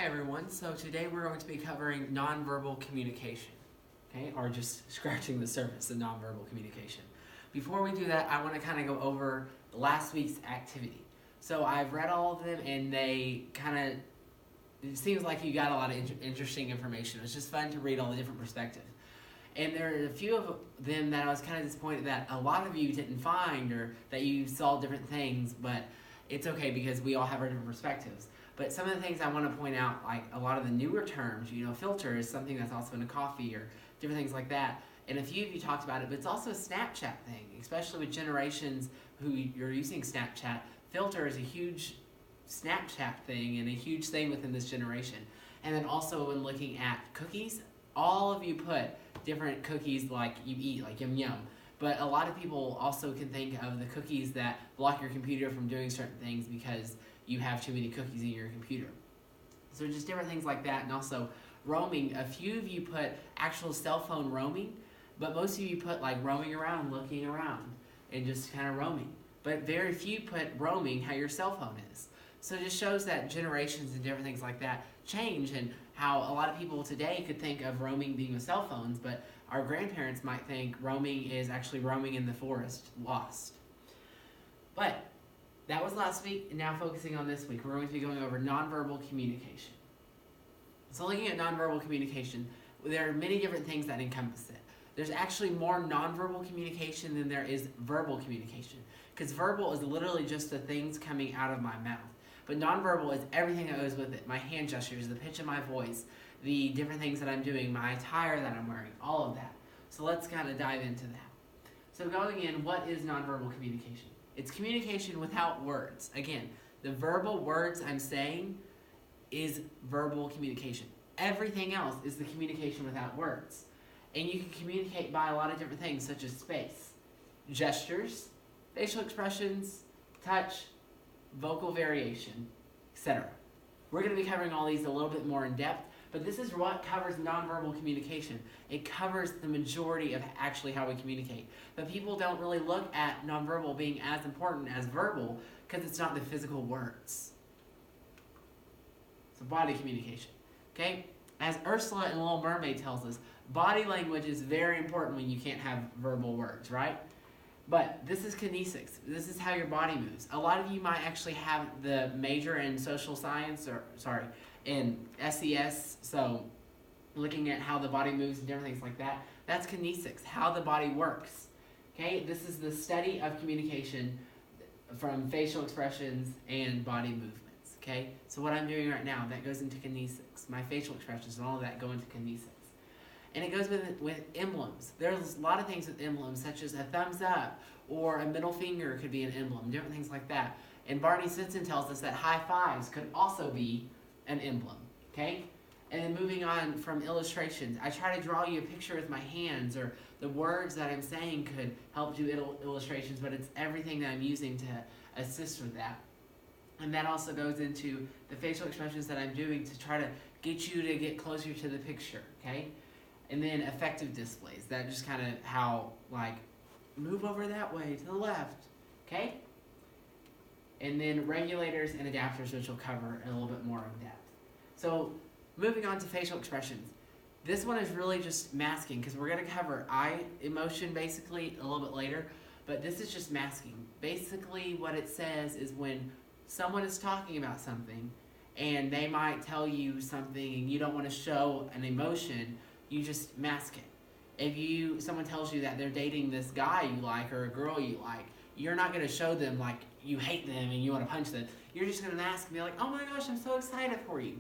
everyone, so today we're going to be covering nonverbal communication, okay, or just scratching the surface of nonverbal communication. Before we do that, I want to kind of go over last week's activity. So I've read all of them and they it seems like you got a lot of interesting information. It's just fun to read all the different perspectives. And there are a few of them that I was kind of disappointed that a lot of you didn't find, or that you saw different things, but it's okay because we all have our different perspectives. But some of the things I want to point out, like a lot of the newer terms, filter is something that's also in a coffee or different things like that. And a few of you talked about it, but it's also a Snapchat thing, especially with generations who you're using Snapchat. Filter is a huge Snapchat thing and a huge thing within this generation. And then also when looking at cookies, all of you put different cookies like you eat, like Yum Yum. But a lot of people also can think of the cookies that block your computer from doing certain things because you have too many cookies in your computer. So just different things like that. And also roaming. A few of you put actual cell phone roaming, but most of you put like roaming around, looking around, and just kind of roaming. But very few put roaming how your cell phone is. So it just shows that generations and different things like that change, and how a lot of people today could think of roaming being with cell phones, but our grandparents might think roaming is actually roaming in the forest, lost. But that was last week, and now focusing on this week, we're going to be going over nonverbal communication. So looking at nonverbal communication, there are many different things that encompass it. There's actually more nonverbal communication than there is verbal communication, because verbal is literally just the things coming out of my mouth. But nonverbal is everything that goes with it. My hand gestures, the pitch of my voice, the different things that I'm doing, my attire that I'm wearing, all of that. So let's kind of dive into that. So going in, what is nonverbal communication? It's communication without words. Again, the verbal words I'm saying is verbal communication. Everything else is the communication without words. And you can communicate by a lot of different things, such as space, gestures, facial expressions, touch, vocal variation, etc. We're going to be covering all these a little bit more in depth, but this is what covers nonverbal communication. It covers the majority of actually how we communicate. But people don't really look at nonverbal being as important as verbal because it's not the physical words. So body communication. Okay? As Ursula in Little Mermaid tells us, body language is very important when you can't have verbal words, right? But this is kinesics. This is how your body moves. A lot of you might actually have the major in social science, in SES, so looking at how the body moves and different things like that. That's kinesics, how the body works. Okay, this is the study of communication from facial expressions and body movements. Okay, so what I'm doing right now, that goes into kinesics. My facial expressions and all of that go into kinesics. And it goes with emblems. There's a lot of things with emblems, such as a thumbs up or a middle finger could be an emblem, different things like that. And Barney Stinson tells us that high fives could also be an emblem, okay? And then moving on from illustrations, I try to draw you a picture with my hands, or the words that I'm saying could help do illustrations, but it's everything that I'm using to assist with that. And that also goes into the facial expressions that I'm doing to try to get you to get closer to the picture, okay? And then effective displays, that just kind of how, like, move over that way to the left, okay? And then regulators and adapters, which we'll cover in a little bit more in depth. So moving on to facial expressions. This one is really just masking, because we're going to cover eye emotion basically a little bit later, but this is just masking. Basically what it says is when someone is talking about something and they might tell you something and you don't want to show an emotion, you just mask it. If someone tells you that they're dating this guy you like or a girl you like, you're not going to show them like you hate them and you want to punch them. You're just going to mask and be like, oh my gosh, I'm so excited for you.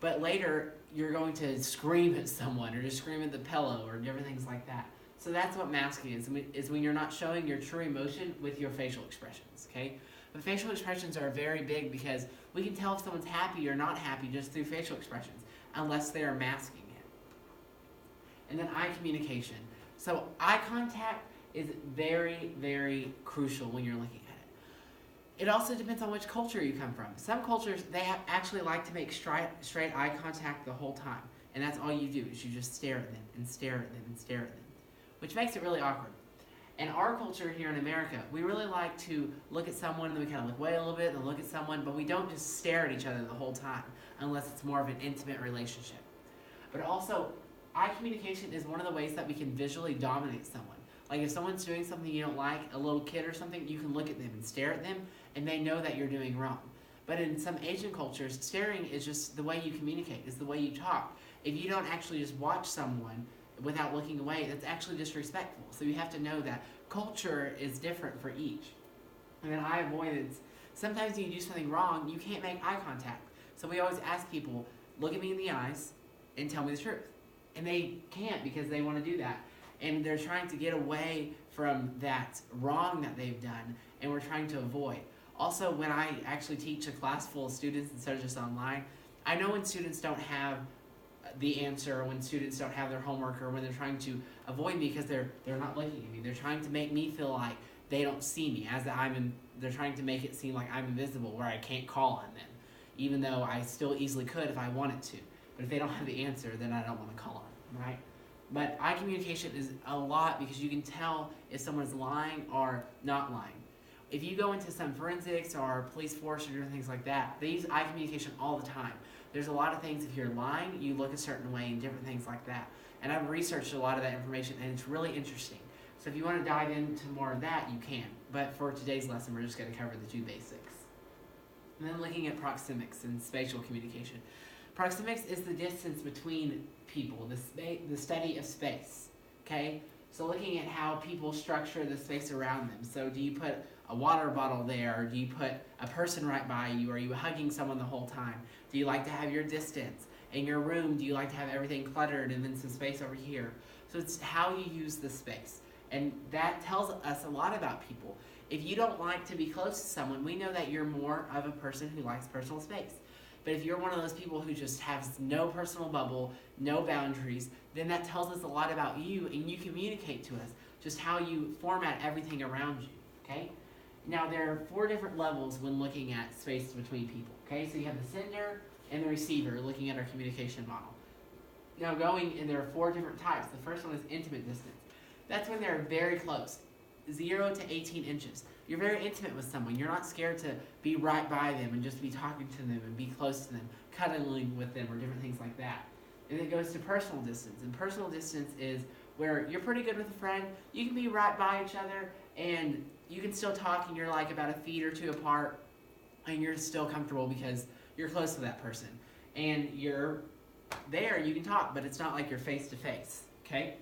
But later, you're going to scream at someone or just scream at the pillow or different things like that. So that's what masking is when you're not showing your true emotion with your facial expressions, okay? But facial expressions are very big because we can tell if someone's happy or not happy just through facial expressions, unless they are masking. And then eye communication. So eye contact is very, very crucial when you're looking at it. It also depends on which culture you come from. Some cultures, they actually like to make straight eye contact the whole time. And that's all you do, is you just stare at them and stare at them and stare at them, which makes it really awkward. And our culture here in America, we really like to look at someone and then we kind of look away a little bit and then look at someone, but we don't just stare at each other the whole time unless it's more of an intimate relationship. But also, eye communication is one of the ways that we can visually dominate someone. Like if someone's doing something you don't like, a little kid or something, you can look at them and stare at them and they know that you're doing wrong. But in some Asian cultures, staring is just the way you communicate, it's the way you talk. If you don't actually just watch someone without looking away, that's actually disrespectful. So you have to know that culture is different for each. And then eye avoidance. Sometimes when you do something wrong, you can't make eye contact. So we always ask people, look at me in the eyes and tell me the truth. And they can't because they want to do that. And they're trying to get away from that wrong that they've done, and we're trying to avoid. Also, when I actually teach a class full of students instead of just online, I know when students don't have the answer, or when students don't have their homework, or when they're trying to avoid me because they're not looking at me. They're trying to make me feel like they don't see me, they're trying to make it seem like I'm invisible, where I can't call on them, even though I still easily could if I wanted to. But if they don't have the answer, then I don't want to call on them, right? But eye communication is a lot because you can tell if someone's lying or not lying. If you go into some forensics or police force or different things like that, they use eye communication all the time. There's a lot of things, if you're lying, you look a certain way and different things like that. And I've researched a lot of that information and it's really interesting. So if you want to dive into more of that, you can. But for today's lesson, we're just going to cover the two basics. And then looking at proxemics and spatial communication. Proxemics is the distance between people, the study of space, okay? So looking at how people structure the space around them. So do you put a water bottle there, or do you put a person right by you? Are you hugging someone the whole time? Do you like to have your distance? In your room, do you like to have everything cluttered and then some space over here? So it's how you use the space. And that tells us a lot about people. If you don't like to be close to someone, we know that you're more of a person who likes personal space. But if you're one of those people who just has no personal bubble, no boundaries, then that tells us a lot about you, and you communicate to us just how you format everything around you, okay? Now, there are 4 different levels when looking at space between people, okay? So you have the sender and the receiver looking at our communication model. Now and there are 4 different types. The first one is intimate distance. That's when they're very close, 0 to 18 inches. You're very intimate with someone. You're not scared to be right by them and just be talking to them and be close to them, cuddling with them or different things like that. And it goes to personal distance. And personal distance is where you're pretty good with a friend. You can be right by each other and you can still talk and you're like about a feet or 2 apart and you're still comfortable because you're close to that person. And you're there, you can talk, but it's not like you're face to face, okay?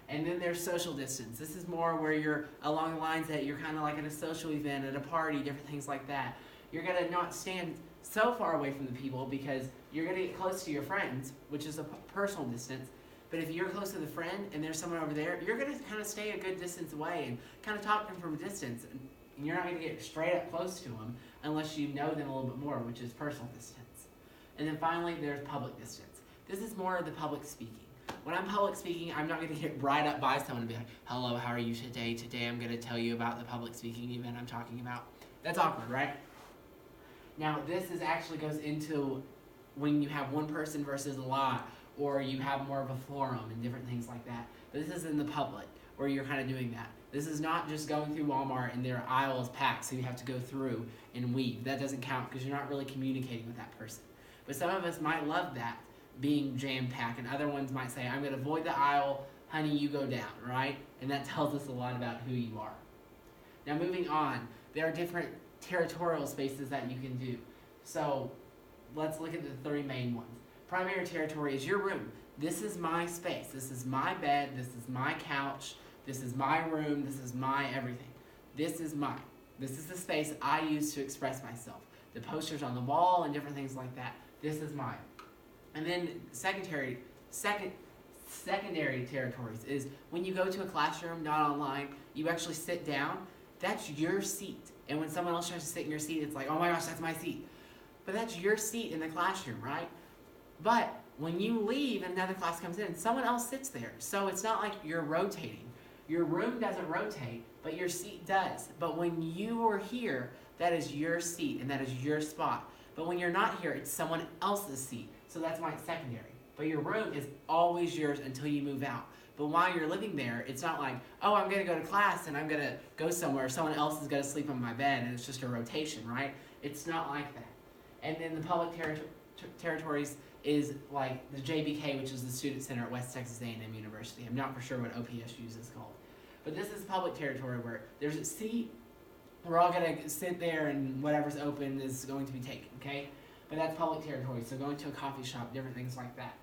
And then there's social distance. This is more where you're along the lines that you're kind of like at a social event, at a party, different things like that. You're going to not stand so far away from the people because you're going to get close to your friends, which is a personal distance. But if you're close to the friend and there's someone over there, you're going to kind of stay a good distance away and kind of talk to them from a distance. And you're not going to get straight up close to them unless you know them a little bit more, which is personal distance. And then finally, there's public distance. This is more of the public speaking. When I'm public speaking, I'm not going to get right up by someone and be like, hello, how are you today? Today I'm going to tell you about the public speaking event I'm talking about. That's awkward, right? Now, this actually goes into when you have one person versus a lot, or you have more of a forum and different things like that. But this is in the public, where you're kind of doing that. This is not just going through Walmart and their aisle is packed, so you have to go through and weave. That doesn't count because you're not really communicating with that person. But some of us might love that, being jam-packed, and other ones might say, I'm going to avoid the aisle, honey, you go down, right? And that tells us a lot about who you are. Now moving on, there are different territorial spaces that you can do. So let's look at the 3 main ones. Primary territory is your room. This is my space. This is my bed. This is my couch. This is my room. This is my everything. This is mine. This is the space I use to express myself. The posters on the wall and different things like that. This is mine. And then secondary territories is when you go to a classroom, not online, you actually sit down, that's your seat. And when someone else tries to sit in your seat, it's like, oh my gosh, that's my seat. But that's your seat in the classroom, right? But when you leave and another class comes in, someone else sits there. So it's not like you're rotating. Your room doesn't rotate, but your seat does. But when you are here, that is your seat and that is your spot. But when you're not here, it's someone else's seat. So that's why it's secondary. But your room is always yours until you move out. But while you're living there, it's not like, oh, I'm going to go to class and I'm going to go somewhere. Someone else is going to sleep on my bed and it's just a rotation, right? It's not like that. And then the public territories is like the JBK, which is the Student Center at West Texas A&M University. I'm not for sure what OPSU's is called. But this is public territory where there's a seat. We're all going to sit there and whatever's open is going to be taken, okay? But that's public territory, so going to a coffee shop, different things like that.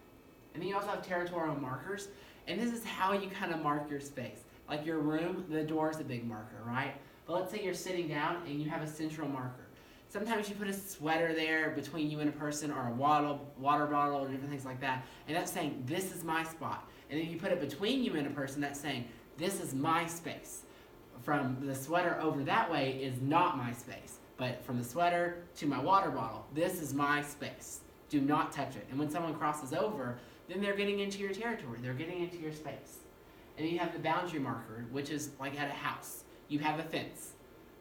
And then you also have territorial markers, and this is how you kind of mark your space. Like your room, the door is a big marker, right? But let's say you're sitting down and you have a central marker. Sometimes you put a sweater there between you and a person, or a water bottle, or different things like that, and that's saying, this is my spot. And then you put it between you and a person, that's saying, this is my space. From the sweater over that way is not my space. But from the sweater to my water bottle, this is my space. Do not touch it. And when someone crosses over, then they're getting into your territory. They're getting into your space. And then you have the boundary marker, which is like at a house. You have a fence.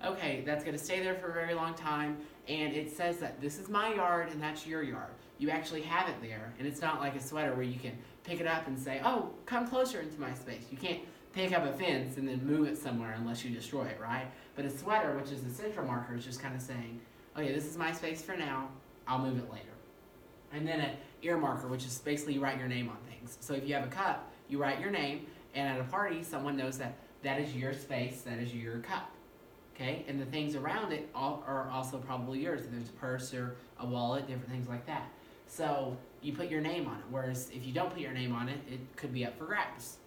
Okay, that's going to stay there for a very long time, and it says that this is my yard and that's your yard. You actually have it there, and it's not like a sweater where you can pick it up and say, oh, come closer into my space. You can't pick up a fence and then move it somewhere unless you destroy it, right? But a sweater, which is the central marker, is just kind of saying, okay, this is my space for now, I'll move it later. And then an ear marker, which is basically you write your name on things. So if you have a cup, you write your name, and at a party, someone knows that that is your space, that is your cup. Okay, and the things around it are also probably yours. If there's a purse or a wallet, different things like that. So you put your name on it, whereas if you don't put your name on it, it could be up for grabs.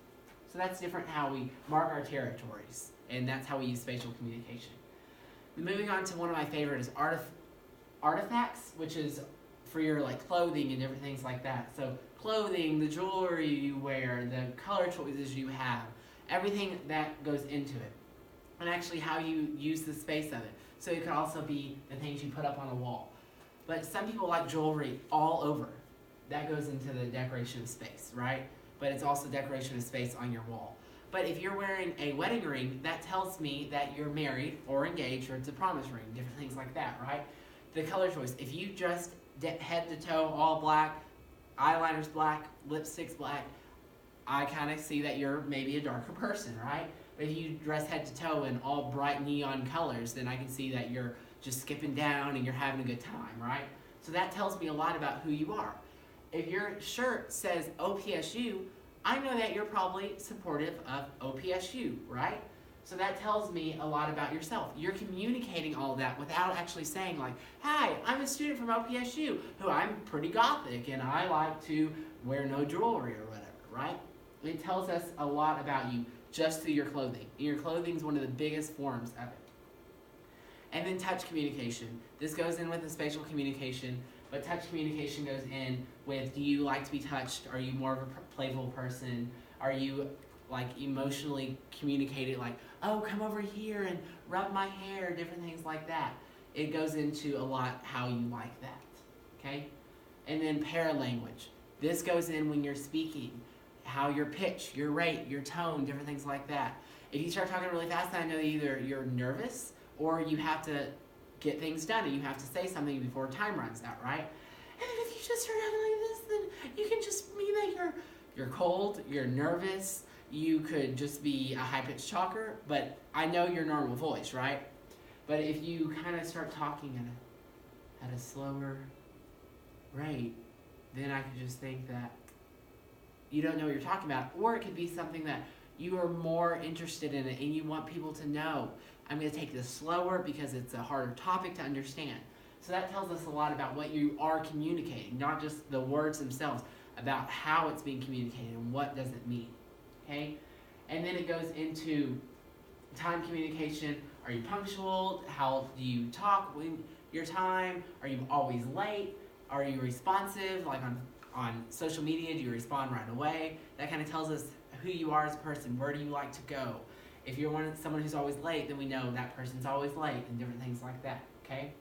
So that's different how we mark our territories, and that's how we use spatial communication. Moving on to one of my favorites is artifacts, which is for your like clothing and different things like that. So clothing, the jewelry you wear, the color choices you have, everything that goes into it. And actually how you use the space of it. So it could also be the things you put up on a wall. But some people like jewelry all over. That goes into the decoration of space, right? But it's also decoration of space on your wall. But if you're wearing a wedding ring, that tells me that you're married or engaged, or it's a promise ring, different things like that, right? The color choice. If you dressed head to toe all black, eyeliner's black, lipstick's black, I kind of see that you're maybe a darker person, right? But if you dress head to toe in all bright neon colors, then I can see that you're just skipping down and you're having a good time, right? So that tells me a lot about who you are. If your shirt says OPSU, I know that you're probably supportive of OPSU, right? So that tells me a lot about yourself. You're communicating all of that without actually saying like, hi, I'm a student from OPSU who I'm pretty gothic and I like to wear no jewelry or whatever, right? It tells us a lot about you just through your clothing. And your clothing is one of the biggest forms of it. And then touch communication. This goes in with the spatial communication, but touch communication goes in with, do you like to be touched? Are you more of a playful person? Are you like emotionally communicated, like, oh, come over here and rub my hair, different things like that. It goes into a lot how you like that, okay? And then paralanguage. This goes in when you're speaking, how your pitch, your rate, your tone, different things like that. If you start talking really fast, I know either you're nervous or you have to get things done and you have to say something before time runs out, right? And then if you just start talking like this, then you can just mean that you're cold, you're nervous, you could just be a high-pitched talker, but I know your normal voice, right? But if you kind of start talking at a slower rate, then I could just think that you don't know what you're talking about, or it could be something that you are more interested in it and you want people to know. I'm going to take this slower because it's a harder topic to understand. So that tells us a lot about what you are communicating, not just the words themselves, about how it's being communicated and what does it mean. Okay? And then it goes into time communication. Are you punctual? How do you talk when your time? Are you always late? Are you responsive? Like on social media, do you respond right away? That kind of tells us who you are as a person. Where do you like to go? If you're someone who's always late, then we know that person's always late and different things like that. Okay?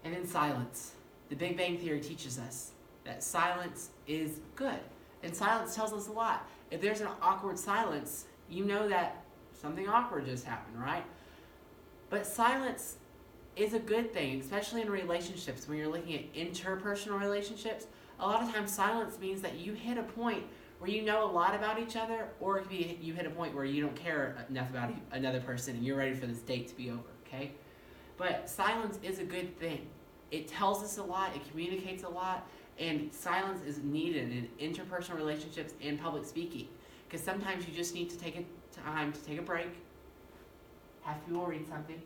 And then silence. The Big Bang Theory teaches us that silence is good. And silence tells us a lot. If there's an awkward silence, you know that something awkward just happened, right? But silence is a good thing, especially in relationships. When you're looking at interpersonal relationships, a lot of times silence means that you hit a point where you know a lot about each other, or it could be you hit a point where you don't care enough about another person and you're ready for this date to be over, okay? But silence is a good thing. It tells us a lot, it communicates a lot, and silence is needed in interpersonal relationships and public speaking. Because sometimes you just need to take a time to take a break, have people read something,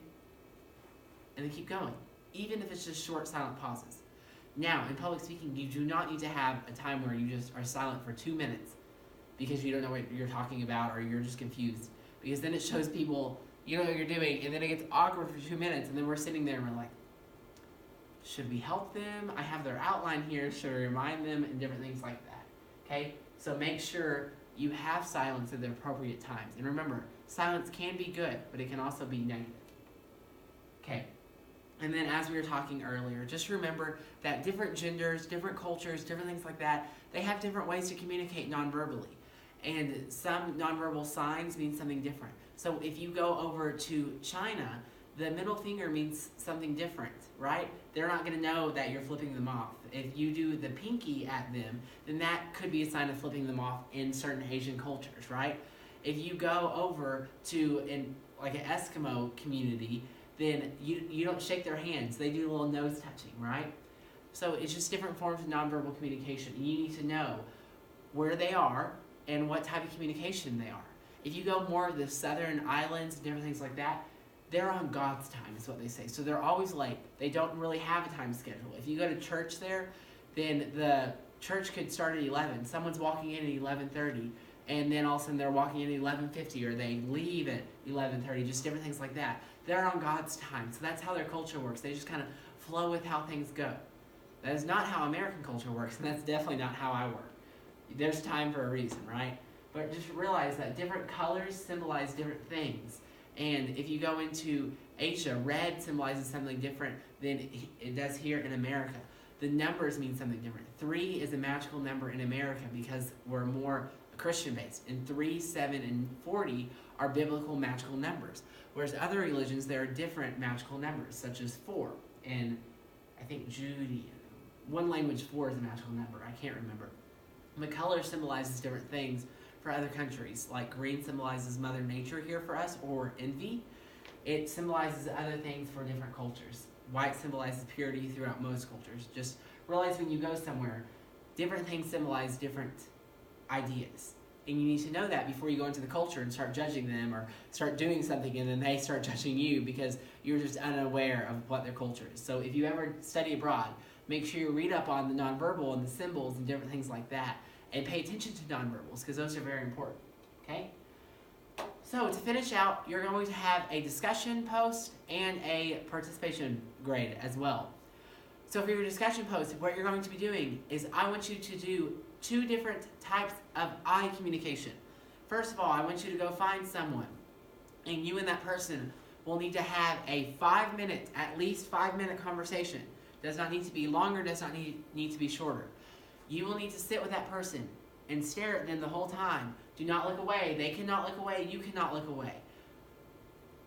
and then keep going, even if it's just short silent pauses. Now, in public speaking, you do not need to have a time where you just are silent for 2 minutes because you don't know what you're talking about or you're just confused. Because then it shows people you know what you're doing, and then it gets awkward for 2 minutes, and then we're sitting there and we're like, should we help them? I have their outline here. Should we remind them? And different things like that. Okay? So make sure you have silence at the appropriate times. And remember, silence can be good, but it can also be negative. Okay. And then as we were talking earlier, just remember that different genders, different cultures, different things like that, they have different ways to communicate non-verbally. And some nonverbal signs mean something different. So if you go over to China, the middle finger means something different, right? They're not going to know that you're flipping them off. If you do the pinky at them, then that could be a sign of flipping them off in certain Asian cultures, right? If you go over to like an Eskimo community, then you don't shake their hands. They do a little nose touching, right? So it's just different forms of nonverbal communication. You need to know where they are and what type of communication they are. If you go more of the southern islands and different things like that, they're on God's time, is what they say. So they're always late. They don't really have a time schedule. If you go to church there, then the church could start at 11. Someone's walking in at 11:30, and then all of a sudden they're walking in at 11:50, or they leave at 11:30, just different things like that. They're on God's time. So that's how their culture works. They just kind of flow with how things go. That is not how American culture works, and that's definitely not how I work. There's time for a reason, right? But just realize that different colors symbolize different things. And if you go into Asia, red symbolizes something different than it does here in America. The numbers mean something different. 3 is a magical number in America because we're more Christian-based. And 3, 7, and 40 are biblical magical numbers. Whereas other religions, there are different magical numbers, such as 4. And I think Judaism, one language 4 is a magical number. I can't remember. The color symbolizes different things for other countries. Like green symbolizes Mother Nature here for us, or envy. It symbolizes other things for different cultures. White symbolizes purity throughout most cultures. Just realize when you go somewhere, different things symbolize different ideas. And you need to know that before you go into the culture and start judging them or start doing something and then they start judging you because you're just unaware of what their culture is. So if you ever study abroad, make sure you read up on the nonverbal and the symbols and different things like that. And pay attention to nonverbals because those are very important, okay? So to finish out, you're going to have a discussion post and a participation grade as well. So for your discussion post, what you're going to be doing is I want you to do 2 different types of eye communication. First of all, I want you to go find someone, and you and that person will need to have a 5-minute, at least 5-minute conversation. Does not need to be longer, does not need to be shorter. You will need to sit with that person and stare at them the whole time. Do not look away. They cannot look away. You cannot look away.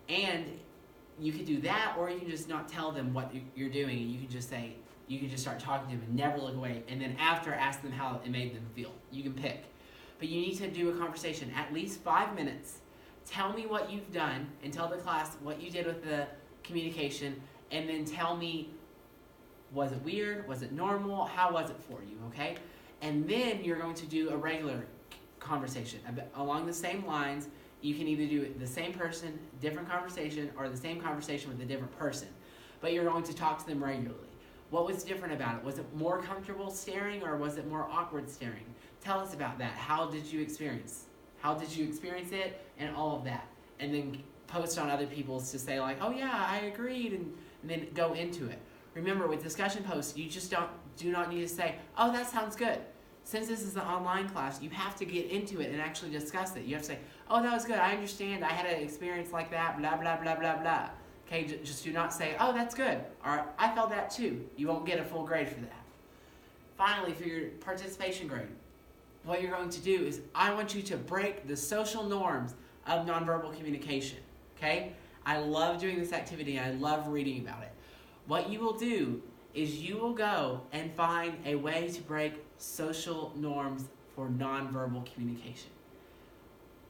And you can do that, or you can just not tell them what you're doing, and you can just say, you can just start talking to them and never look away. And then after, ask them how it made them feel. You can pick. But you need to do a conversation, at least 5 minutes. Tell me what you've done, and tell the class what you did with the communication, and then tell me, was it weird? Was it normal? How was it for you, okay? And then you're going to do a regular conversation along the same lines. You can either do the same person, different conversation, or the same conversation with a different person. But you're going to talk to them regularly. What was different about it? Was it more comfortable staring, or was it more awkward staring? Tell us about that. How did you experience it, and all of that. And then post on other people's to say like, oh yeah, I agreed, and then go into it. Remember, with discussion posts, you just do not need to say, oh, that sounds good. Since this is an online class, you have to get into it and actually discuss it. You have to say, oh, that was good. I understand. I had an experience like that, blah, blah, blah, blah, blah. Okay, just do not say, oh, that's good. Or, I felt that too. You won't get a full grade for that. Finally, for your participation grade, what you're going to do is I want you to break the social norms of nonverbal communication. Okay? I love doing this activity. I love reading about it. What you will do is you will go and find a way to break social norms for nonverbal communication.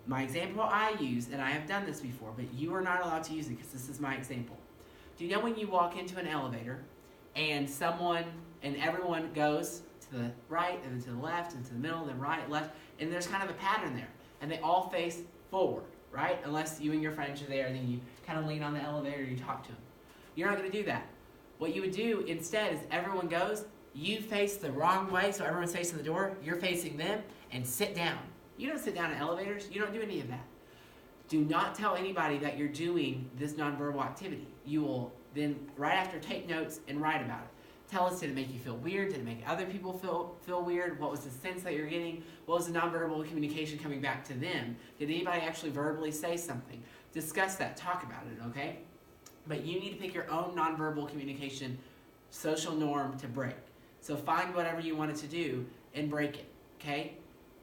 My example I use, and I have done this before, but you are not allowed to use it because this is my example. Do you know when you walk into an elevator and everyone goes to the right and then to the left and to the middle and then right, left, and there's kind of a pattern there, and they all face forward, right? Unless you and your friends are there, and then you kind of lean on the elevator and you talk to them. You're not going to do that. What you would do instead is everyone goes, you face the wrong way, so everyone's facing the door, you're facing them, and sit down. You don't sit down in elevators. You don't do any of that. Do not tell anybody that you're doing this nonverbal activity. You will then, right after, take notes and write about it. Tell us, did it make you feel weird? Did it make other people feel weird? What was the sense that you're getting? What was the nonverbal communication coming back to them? Did anybody actually verbally say something? Discuss that. Talk about it, okay? But you need to pick your own nonverbal communication social norm to break. So find whatever you want it to do and break it, okay?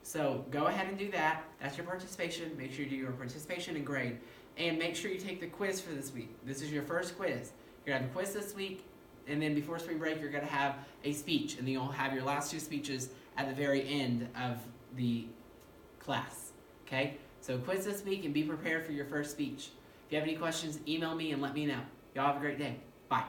So go ahead and do that. That's your participation. Make sure you do your participation and grade. And make sure you take the quiz for this week. This is your first quiz. You're going to have a quiz this week, and then before spring break, you're going to have a speech, and then you'll have your last two speeches at the very end of the class, okay? So quiz this week and be prepared for your first speech. If you have any questions, email me and let me know. Y'all have a great day. Bye.